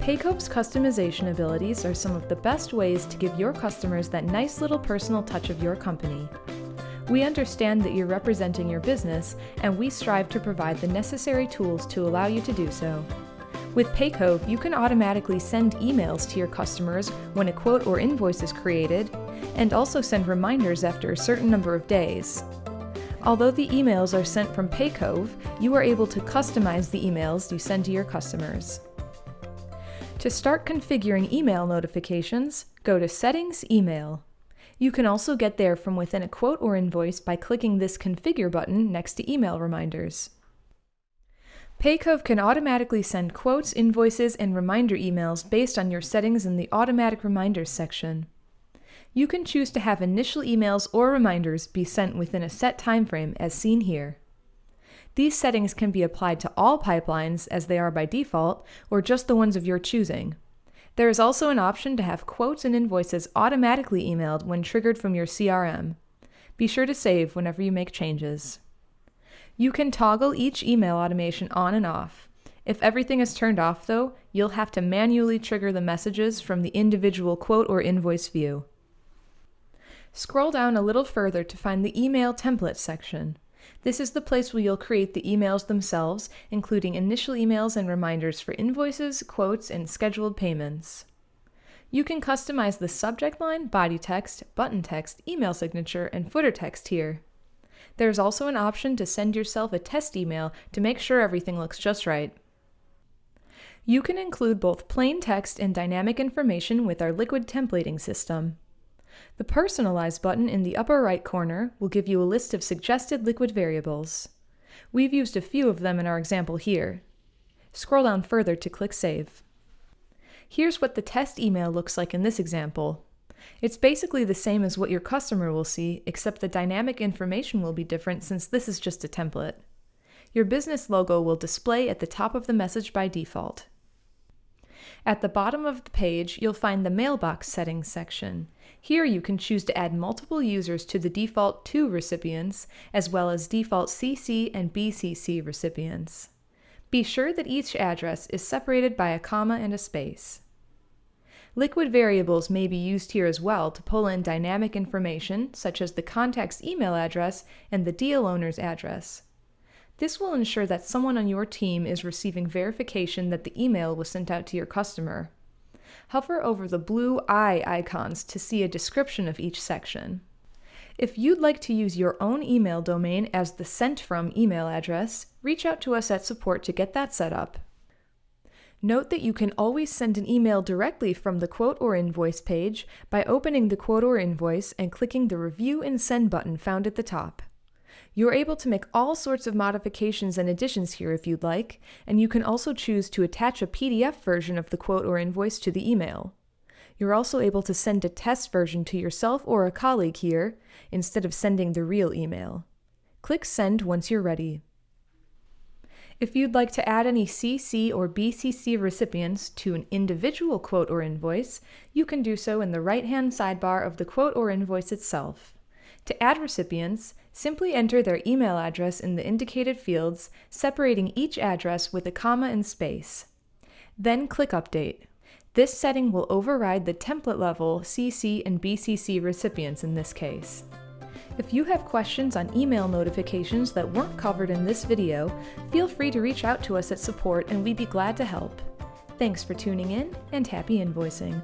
Paycove's customization abilities are some of the best ways to give your customers that nice little personal touch of your company. We understand that you're representing your business, and we strive to provide the necessary tools to allow you to do so. With Paycove, you can automatically send emails to your customers when a quote or invoice is created, and also send reminders after a certain number of days. Although the emails are sent from Paycove, you are able to customize the emails you send to your customers. To start configuring email notifications, go to Settings, Email. You can also get there from within a quote or invoice by clicking this Configure button next to Email Reminders. Paycove can automatically send quotes, invoices, and reminder emails based on your settings in the Automatic Reminders section. You can choose to have initial emails or reminders be sent within a set time frame, as seen here. These settings can be applied to all pipelines, as they are by default, or just the ones of your choosing. There is also an option to have quotes and invoices automatically emailed when triggered from your CRM. Be sure to save whenever you make changes. You can toggle each email automation on and off. If everything is turned off, though, you'll have to manually trigger the messages from the individual quote or invoice view. Scroll down a little further to find the Email Templates section. This is the place where you'll create the emails themselves, including initial emails and reminders for invoices, quotes, and scheduled payments. You can customize the subject line, body text, button text, email signature, and footer text here. There's also an option to send yourself a test email to make sure everything looks just right. You can include both plain text and dynamic information with our liquid templating system. The Personalize button in the upper right corner will give you a list of suggested liquid variables. We've used a few of them in our example here. Scroll down further to click Save. Here's what the test email looks like in this example. It's basically the same as what your customer will see, except the dynamic information will be different since this is just a template. Your business logo will display at the top of the message by default. At the bottom of the page, you'll find the Mailbox Settings section. Here you can choose to add multiple users to the default 2 recipients, as well as default CC and BCC recipients. Be sure that each address is separated by a comma and a space. Liquid variables may be used here as well to pull in dynamic information, such as the contact's email address and the deal owner's address. This will ensure that someone on your team is receiving verification that the email was sent out to your customer. Hover over the blue eye icons to see a description of each section. If you'd like to use your own email domain as the sent from email address, reach out to us at support to get that set up. Note that you can always send an email directly from the quote or invoice page by opening the quote or invoice and clicking the Review and Send button found at the top. You're able to make all sorts of modifications and additions here if you'd like, and you can also choose to attach a PDF version of the quote or invoice to the email. You're also able to send a test version to yourself or a colleague here, instead of sending the real email. Click Send once you're ready. If you'd like to add any CC or BCC recipients to an individual quote or invoice, you can do so in the right-hand sidebar of the quote or invoice itself. To add recipients, simply enter their email address in the indicated fields, separating each address with a comma and space. Then click Update. This setting will override the template level CC and BCC recipients in this case. If you have questions on email notifications that weren't covered in this video, feel free to reach out to us at support and we'd be glad to help. Thanks for tuning in, and happy invoicing!